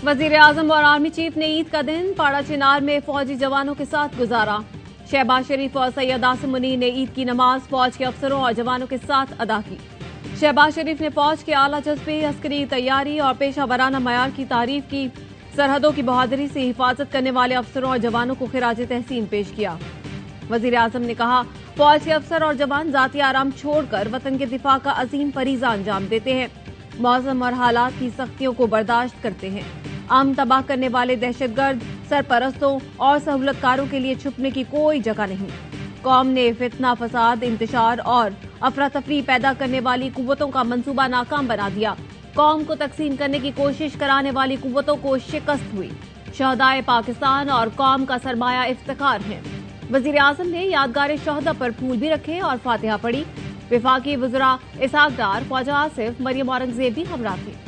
वजीर आजम और army chief ने ईद का दिन पाड़ा चिनार में फौजी जवानों के साथ गुजारा। शहबाज शरीफ और सैयद आसिम मुनीर ने ईद की नमाज फौज के अफसरों और जवानों के साथ अदा की। शहबाज शरीफ ने फौज के आला जज्बे, अस्करी तैयारी और पेशा वराना मयार की तारीफ की। सरहदों की बहादुरी से हिफाजत करने वाले अफसरों और जवानों को खिराज तहसीन पेश किया। वजीर आजम ने कहा, फौज के अफसर और जवान जाती आराम छोड़कर वतन के दिफा का अजीम फरीजा अंजाम देते हैं। मौसम और हालात की सख्तियों को बर्दाश्त करते हैं। आम तबाह करने वाले दहशतगर्द, सरपरस्तों और सहूलतकारों के लिए छुपने की कोई जगह नहीं। कौम ने फितना, फसाद, इंतशार और अफरा तफरी पैदा करने वाली कुव्वतों का मंसूबा नाकाम बना दिया। कौम को तकसीम करने की कोशिश कराने वाली कुव्वतों को शिकस्त हुई। शहदाए पाकिस्तान और कौम का सरमाया इफ्तिखार है। वजीर आजम ने यादगार शहदा पर फूल भी रखे और फातिहा पढ़ी। विफाकी वज़रा इसहाक डार, ख्वाजा आसिफ, मरियम औरंगजेब भी हमरा थे।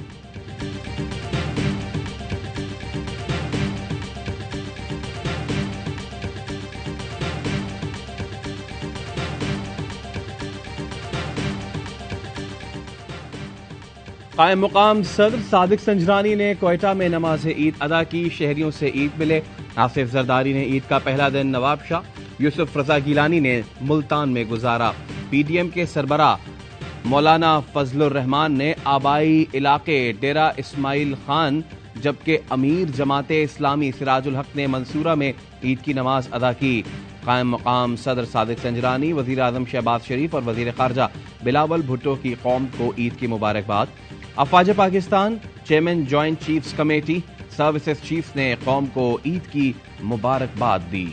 कायम मुकाम सदर सादिक संजरानी ने क्वेटा में नमाज ईद अदा की। शहरियों से ईद मिले। आसिफ जरदारी ने ईद का पहला दिन नवाब शाह, यूसुफ रजा गिलानी ने मुल्तान में गुजारा। पीडीएम के सरबरा मौलाना फजलुर रहमान ने आबाई इलाके डेरा इस्माइल खान, जबकि अमीर जमाते इस्लामी सिराजुल हक ने मंसूरा में ईद की नमाज अदा की। कायम मकाम सदर सादिक संजरानी, वजीर आजम शहबाज शरीफ और वजीर खारजा बिलावल भुट्टो की कौम को ईद की मुबारकबाद। अफवाज Pakistan, chairman joint chiefs committee, services chiefs ने कौम को ईद की मुबारकबाद दी।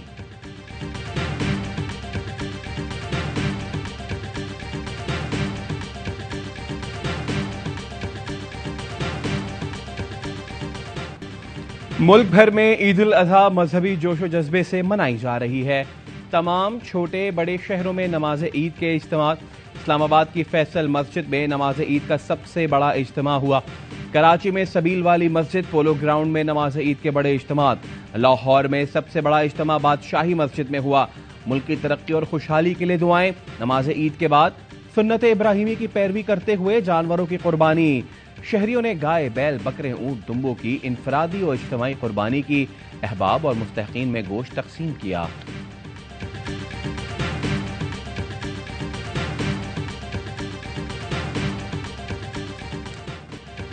मुल्क भर में ईद उल अजहा मजहबी जोशो जज्बे से मनाई जा रही है। तमाम छोटे बड़े शहरों में नमाज ईद के इज्तिमा। इस्लामाबाद की फैसल मस्जिद में नमाज ईद का सबसे बड़ा इज्तिमा हुआ। कराची में सबील वाली मस्जिद, पोलो ग्राउंड में नमाज ईद के बड़े इज्तिमा। लाहौर में सबसे बड़ा इज्तिमा बादशाही मस्जिद में हुआ। मुल्क की तरक्की और खुशहाली के लिए दुआएं। नमाज ईद के बाद सुन्नत इब्राहिमी की पैरवी करते हुए जानवरों की कुर्बानी। शहरियों ने गाय, बैल, बकरे, ऊंट, दुम्बों की इनफरादी और इज्तिमाई कुर्बानी की। अहबाब और मुस्तहिकीन में गोश्त तकसीम किया।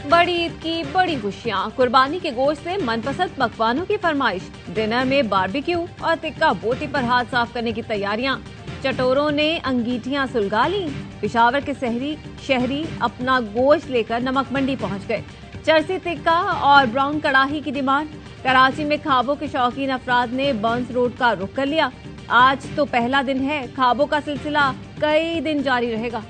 बड़ी ईद की बड़ी खुशियां। कुर्बानी के गोश्त से मनपसंद पकवानों की फरमाइश। डिनर में बारबेक्यू और तिक्का बोटी पर हाथ साफ करने की तैयारियां। चटोरों ने अंगीठियां सुलगा ली। पिशावर के शहरी अपना गोश्त लेकर नमक मंडी पहुंच गए। चरसी तिक्का और ब्राउन कड़ाही की डिमांड। कराची में खाबों के शौकीन अफराद ने बर्न्स रोड का रुख कर लिया। आज तो पहला दिन है, खाबों का सिलसिला कई दिन जारी रहेगा।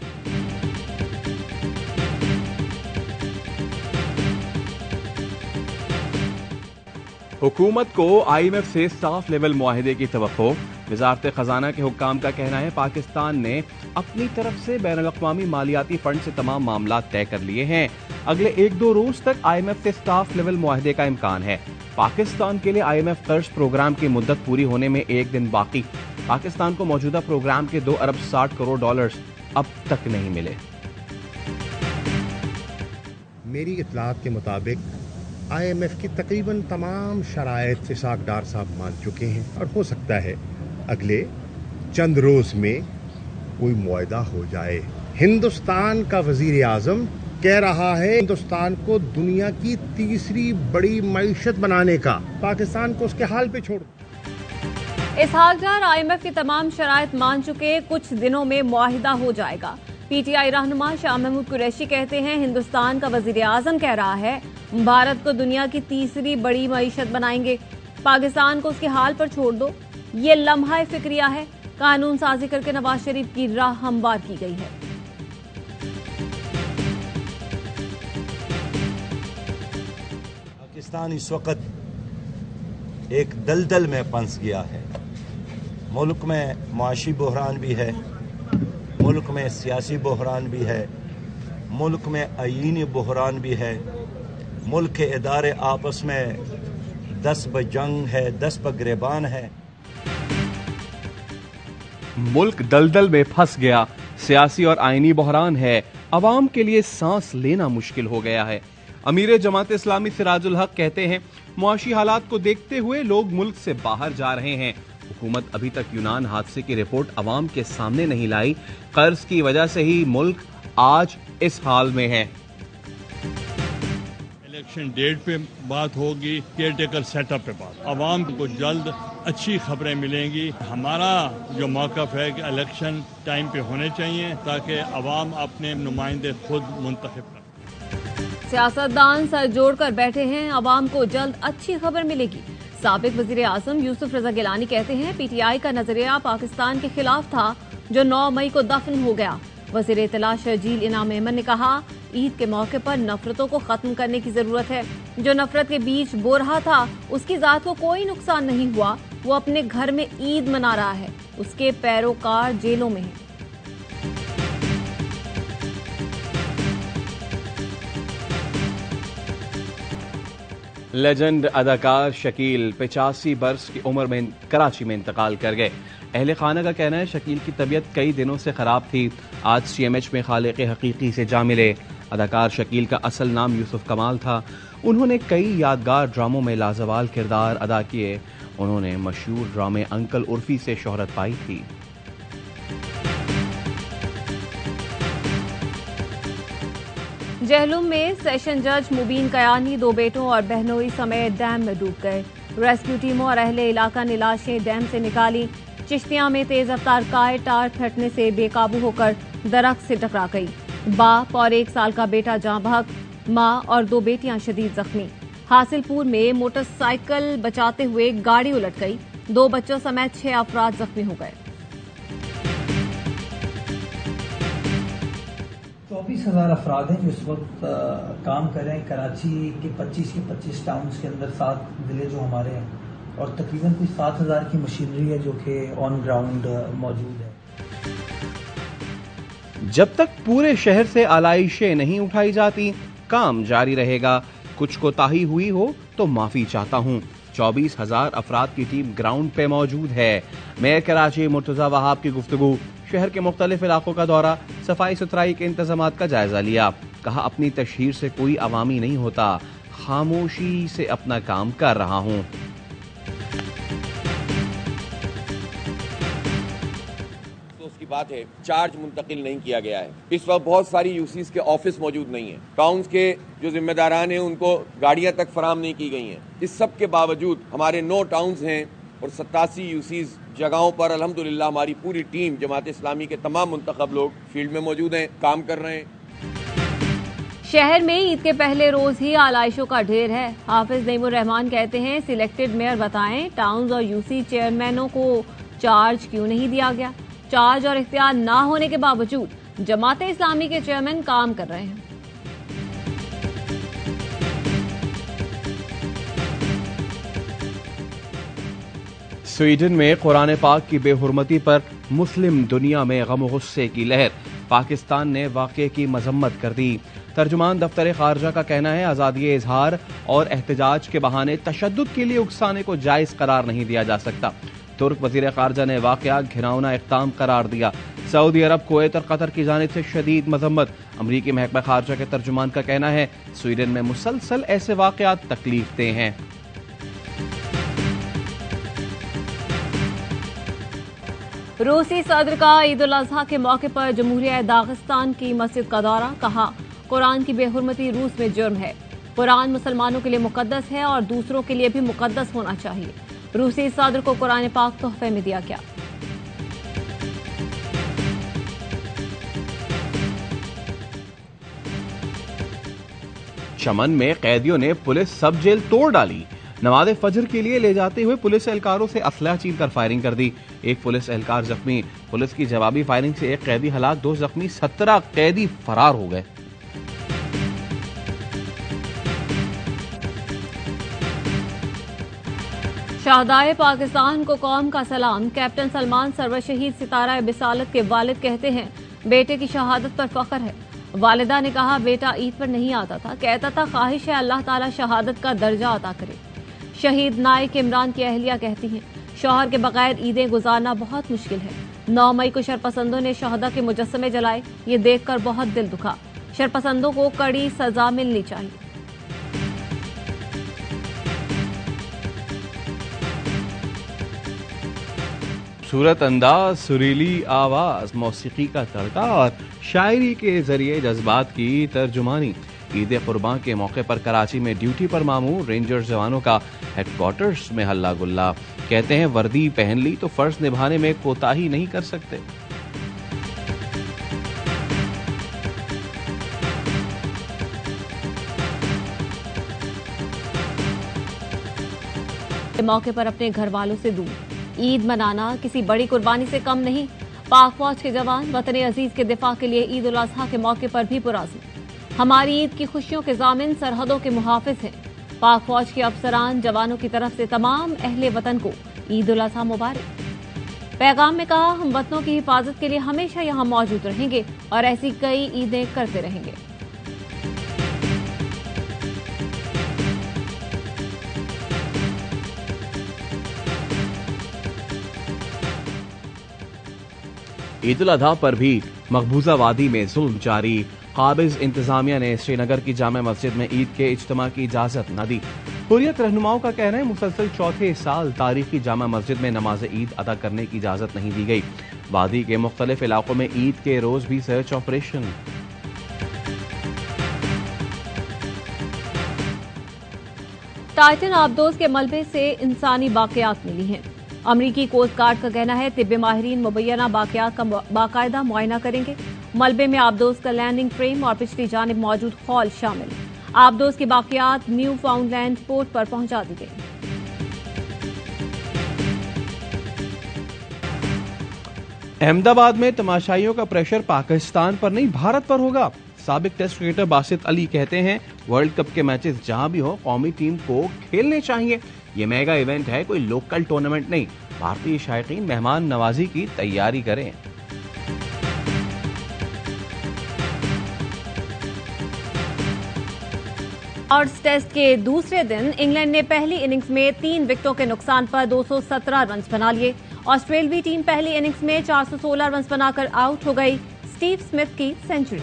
हुकूमत को IMF से साफ लेवल मुआहिदे की तवक्को। वजारत खजाना के हुक्काम का कहना है, पाकिस्तान ने अपनी तरफ से बैनुल-अक़वामी मालियाती फंड से तमाम मामला तय कर लिए हैं। अगले 1-2 रोज तक IMF से साफ लेवल मुआहिदे का इम्कान है। पाकिस्तान के लिए IMF कर्ज प्रोग्राम की मुद्दत पूरी होने में 1 दिन बाकी। पाकिस्तान को मौजूदा प्रोग्राम के $2 अरब 60 करोड़ अब तक नहीं मिले। मेरी इत्तलात के मुताबिक IMF की तकरीबन तमाम शराइत इसहाक डार साहब मान चुके हैं और हो सकता है अगले चंद रोज में कोई मुआहदा हो जाए। हिंदुस्तान का वजीर आजम कह रहा है हिंदुस्तान को दुनिया की तीसरी बड़ी मईशत बनाने का, पाकिस्तान को उसके हाल पे छोड़। इसहाक डार IMF की तमाम शराइत मान चुके, कुछ दिनों में मुआहिदा हो जाएगा। PTI रहनुमा शाह महमूद कुरैशी कहते हैं, हिंदुस्तान का वजीर आजम कह रहा है भारत को दुनिया की तीसरी बड़ी मईशत बनाएंगे, पाकिस्तान को उसके हाल पर छोड़ दो। ये लम्हा फिक्रिया है। कानून साजी करके नवाज शरीफ की राह हमवार की गई है। पाकिस्तान इस वक्त एक दलदल में फंस गया है। मुल्क में मुआशी बहरान भी है, मुल्क में सियासी बहरान भी है, मुल्क में आईनी बहरान भी है। मुल्क के इदारे आपस में 10 पर जंग है, 10 पर गिरबान है। मुल्क दलदल में फंस गया। सियासी और आईनी बहरान है। अवाम के लिए सांस लेना मुश्किल हो गया है। अमीर जमात इस्लामी सिराजुल हक कहते हैं मुआशी हालात को देखते हुए लोग मुल्क से बाहर जा रहे हैं। हुकूमत अभी तक यूनान हादसे की रिपोर्ट अवाम के सामने नहीं लाई। कर्ज की वजह से ही मुल्क आज इस हाल में है। इलेक्शन डेट पे बात होगी, केयरटेकर सेटअप पे बात। अवाम को जल्द अच्छी खबरें मिलेंगी। हमारा जो मौक़िफ़ है कि इलेक्शन टाइम पे होने चाहिए ताकि अवाम अपने नुमाइंदे खुद मुंतखब करें। सियासतदान सर जोड़कर बैठे हैं, अवाम को जल्द अच्छी खबर मिलेगी। साबिक वजीर आजम यूसुफ रजा गिलानी कहते हैं पीटीआई का नजरिया पाकिस्तान के खिलाफ था जो 9 मई को दफन हो गया। वजीर इत्तला शर्जील इनाम अहमद ने कहा ईद के मौके पर नफरतों को खत्म करने की जरूरत है। जो नफरत के बीच बो रहा था उसकी जात को कोई नुकसान नहीं हुआ, वो अपने घर में ईद मना रहा है, उसके पैरोकार जेलों में हैं। लेजेंड अदाकार शकील 85 बरस की उम्र में कराची में इंतकाल कर गए। अहले खाना का कहना है शकील की तबीयत कई दिनों से खराब थी। आज CMH में खालिक हकीकी से जा मिले। अदाकार शकील का असल नाम यूसुफ कमाल था। उन्होंने कई यादगार ड्रामों में लाजवाल किरदार अदा किए। उन्होंने मशहूर ड्रामे अंकल उर्फी से शोहरत पाई थी। जहलुम में सेशन जज मुबीन कयानी 2 बेटों और बहनोई समेत डैम में डूब गए। रेस्क्यू टीमों और अहले इलाका ने लाशें डैम से निकाली। चिश्तियां में तेज रफ्तार कार टार फटने से बेकाबू होकर दरख्त से टकरा गई। बाप और 1 साल का बेटा जाँ बहक, मां और 2 बेटियां शदीद जख्मी। हासिलपुर में मोटरसाइकिल बचाते हुए गाड़ी उलट गई। 2 बच्चों समेत 6 अफराद जख्मी हो गए। 24,000 अफराद हैं जो इस वक्त काम कर रहे हैं। कराची के 25 टाउन्स के अंदर 7 जिले जो हमारे हैं और तकरीबन कुछ 7,000 की मशीनरी है जो कि ऑन ग्राउंड मौजूद है। जब तक पूरे शहर से आलाइशें नहीं उठाई जाती काम जारी रहेगा। कुछ कोताही हुई हो तो माफी चाहता हूं। 24,000 अफराद की टीम ग्राउंड पे मौजूद है। मेयर कराची मुर्तजा वहाब की गुफ्तगू। शहर के मुख्तलिफ इलाकों का दौरा, सफाई सुथराई के इंतजामात का जायजा लिया। कहा अपनी तशहीर से कोई अवामी नहीं होता, खामोशी से अपना काम कर रहा हूं। की बात है, चार्ज मुंतकिल नहीं किया गया है। इस वक्त बहुत सारी यूसीज के ऑफिस मौजूद नहीं है। टाउन्स के जो जिम्मेदारान हैं उनको गाड़ियां तक फराम नहीं की गई हैं। इस सब के बावजूद हमारे 9 टाउन्स हैं और 87 यूसीज जगहों पर अल्हम्दुलिल्लाह हमारी पूरी टीम जमात इस्लामी के तमाम मुंतखब लोग फील्ड में मौजूद हैं, काम कर रहे हैं। शहर में ईद के पहले रोज ही आलाइशों का ढेर है। हाफिज नईमुर रहमान कहते हैं सिलेक्टेड मेयर बताएं टाउन्स और यूसी चेयरमैनों को चार्ज क्यों नहीं दिया गया। चार्ज और इख्तियार ना होने के बावजूद जमात इस्लामी के चेयरमैन काम कर रहे हैं। स्वीडन में कुरान पाक की बेहुरमती पर मुस्लिम दुनिया में गम गुस्से की लहर। पाकिस्तान ने वाक़े की मजम्मत कर दी। तर्जुमान दफ्तर खारजा का कहना है आज़ादी इजहार और एहतजाज के बहाने तशद्दुद के लिए उकसाने को जायज़ करार नहीं दिया जा सकता। तुर्क वज़ीर खारजा ने वाक़या घिनौना इक़दाम करार दिया। सऊदी अरब, कुवैत और कतर की जानिब से शदीद मजम्मत। अमरीकी महकमा खारजा के तर्जुमान का कहना है स्वीडन में मुसलसल ऐसे वाक़यात तकलीफ दें हैं। रूसी सदर का ईद उल अजहा के मौके पर जमहूरिया दागिस्तान की मस्जिद का दौरा। कहा कुरान की बेहुरमती रूस में जुर्म है। कुरान मुसलमानों के लिए मुकद्दस है और दूसरों के लिए भी मुकद्दस होना चाहिए। रूसी सदर को कुरान पाक तोहफे में दिया गया। चमन में कैदियों ने पुलिस सब जेल तोड़ डाली। नमाज फजर के लिए ले जाते हुए पुलिस एहलकारों से असलहा छीन कर फायरिंग कर दी। एक पुलिस एहलकार जख्मी। पुलिस की जवाबी फायरिंग से 1 कैदी हलाक, 2 जख्मी, 17 कैदी फरार हो गए। शाहदाए पाकिस्तान को कौम का सलाम। कैप्टन सलमान सरवर शहीद सितारा बिसालत के वालिद कहते हैं बेटे की शहादत पर फख्र है। वालिदा ने कहा बेटा ईद पर नहीं आता था, कहता था ख्वाहिश है अल्लाह ताला शहादत का दर्जा अता करे। शहीद नाइक इमरान की अहलिया कहती हैं शौहर के बगैर ईदें गुजारना बहुत मुश्किल है। 9 मई को शरपसंदों ने शहदा के मुजस्समे जलाए, ये देखकर बहुत दिल दुखा। शरपसंदों को कड़ी सजा मिलनी चाहिए। खूबसूरत अंदाज, सुरीली आवाज, मौसीकी का तड़का और शायरी के जरिए जज्बात की तर्जुमानी। ईद कुर्बान के मौके पर कराची में ड्यूटी पर मामूर रेंजर्स जवानों का हेडक्वार्टर्स में हल्ला गुल्ला। कहते हैं वर्दी पहन ली तो फर्ज निभाने में कोताही नहीं कर सकते। मौके पर अपने घर वालों से दूर ईद मनाना किसी बड़ी कुर्बानी से कम नहीं। पाक फौज के जवान वतन अजीज के दिफा के लिए ईद उल अजहा के मौके पर भी पुरज़्म। हमारी ईद की खुशियों के ज़ामिन सरहदों के मुहाफिज हैं। पाक फौज के अफसरान जवानों की तरफ से तमाम अहले वतन को ईद उल अजहा मुबारक। पैगाम में कहा, हम वतनों की हिफाजत के लिए हमेशा यहाँ मौजूद रहेंगे और ऐसी कई ईदें करते रहेंगे। ईद उल अजहा पर भी मकबूजा वादी में जुल्म जारी। काबिज इंतजामिया ने श्रीनगर की जामा मस्जिद में ईद के इज्तिमा की इजाजत न दी। हुर्रियत रहनुमाओं का कहना है, मुसलसल चौथे साल तारीखी जामा मस्जिद में नमाज ईद अदा करने की इजाजत नहीं दी गई। वादी के मुख्तलिफ इलाकों में ईद के रोज भी सर्च ऑपरेशन। टाइटन आबदोज के मलबे से इंसानी बाकियात मिली हैं। अमरीकी कोस्ट गार्ड का कहना है, तिब्बी माहिरीन मुबैना बाकियात का बाकायदा मुआयना करेंगे। मलबे में आबदोज का लैंडिंग फ्रेम और पिछली जानिब मौजूद हॉल शामिल। आबदोज की बाकियात न्यू फाउंडलैंड पोर्ट पर पहुंचा दी गई। अहमदाबाद में तमाशाइयों का प्रेशर पाकिस्तान पर नहीं भारत पर होगा। साबिक टेस्ट क्रिकेटर बासित अली कहते हैं, वर्ल्ड कप के मैचेस जहां भी हो कौमी टीम को खेलने चाहिए। ये मेगा इवेंट है, कोई लोकल टूर्नामेंट नहीं। भारतीय शायकीन मेहमान नवाजी की तैयारी करें। लॉर्ड्स टेस्ट के दूसरे दिन इंग्लैंड ने पहली इनिंग्स में 3 विकेटों के नुकसान पर 217 रन बना लिए। ऑस्ट्रेलियाई टीम पहली इनिंग्स में 416 रन बनाकर आउट हो गई। स्टीव स्मिथ की सेंचुरी।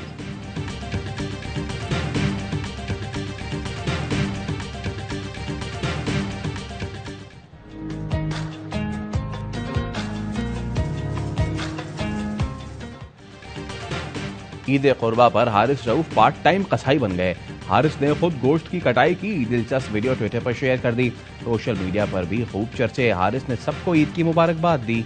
ईद कुर्बा पर हारिस रऊफ पार्ट टाइम कसाई बन गए। हारिस ने खुद गोश्त की कटाई की दिलचस्प वीडियो ट्विटर पर शेयर कर दी। सोशल मीडिया पर भी खूब चर्चे। हारिस ने सबको ईद की मुबारकबाद दी।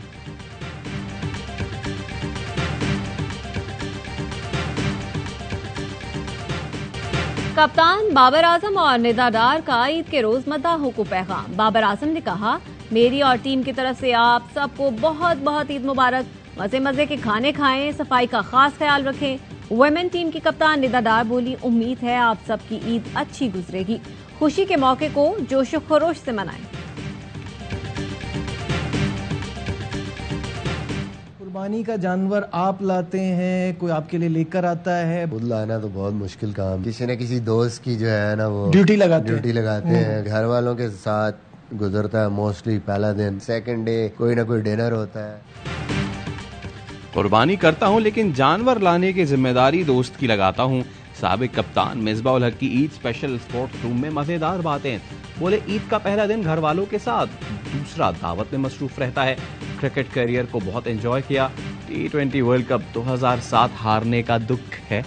कप्तान बाबर आजम और निदा डार का ईद के रोज मद्दाहों को पैगाम। बाबर आजम ने कहा, मेरी और टीम की तरफ से आप सबको बहुत बहुत ईद मुबारक। मजे मजे के खाने खाएं, सफाई का खास ख्याल रखें। वुमेन टीम की कप्तान निदा डार बोली, उम्मीद है आप सबकी ईद अच्छी गुजरेगी। खुशी के मौके को जोशो खरोश से मनाएं। कुर्बानी का जानवर आप लाते हैं, कोई आपके लिए लेकर आता है? खुद लाना तो बहुत मुश्किल काम। किसी न किसी दोस्त की जो है ना वो ड्यूटी लगाते हैं। घर वालों के साथ गुजरता है मोस्टली पहला दिन। सेकंड डे कोई ना कोई डिनर होता है। कुर्बानी करता हूं लेकिन जानवर लाने की जिम्मेदारी दोस्त की लगाता हूं। साबिक कप्तान मिसबाह उल हक की ईद स्पेशल स्पोर्ट्स रूम में मजेदार बातें। बोले, ईद का पहला दिन घर वालों के साथ, दूसरा दावत में मसरूफ रहता है। क्रिकेट करियर को बहुत एंजॉय किया। T20 वर्ल्ड कप 2007 हारने का दुख है।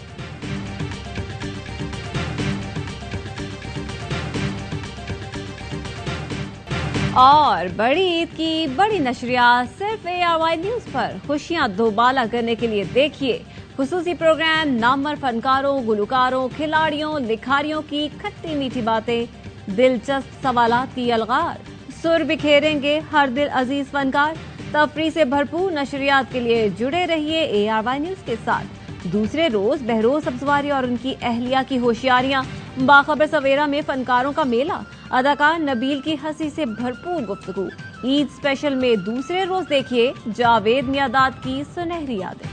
और बड़ी ईद की बड़ी नशरियात सिर्फ ARY न्यूज पर। खुशियां दोबाला करने के लिए देखिए खुसूसी प्रोग्राम नामवर फनकारों, गुलकारों, खिलाड़ियों, लिखारियों की खट्टी मीठी बातें, दिलचस्प सवालात की अलगार। सुर बिखेरेंगे हर दिल अजीज फनकार। तफरी से भरपूर नशरियात के लिए जुड़े रहिए ARY न्यूज के साथ। दूसरे रोज बहरोज सब्जवारी और उनकी अहलिया की होशियारियां। बाखबर सवेरा में फनकारों का मेला। अदाकार नबील की हंसी से भरपूर गुफ्तगू। ईद स्पेशल में दूसरे रोज देखिए जावेद मियादाद की सुनहरी यादें।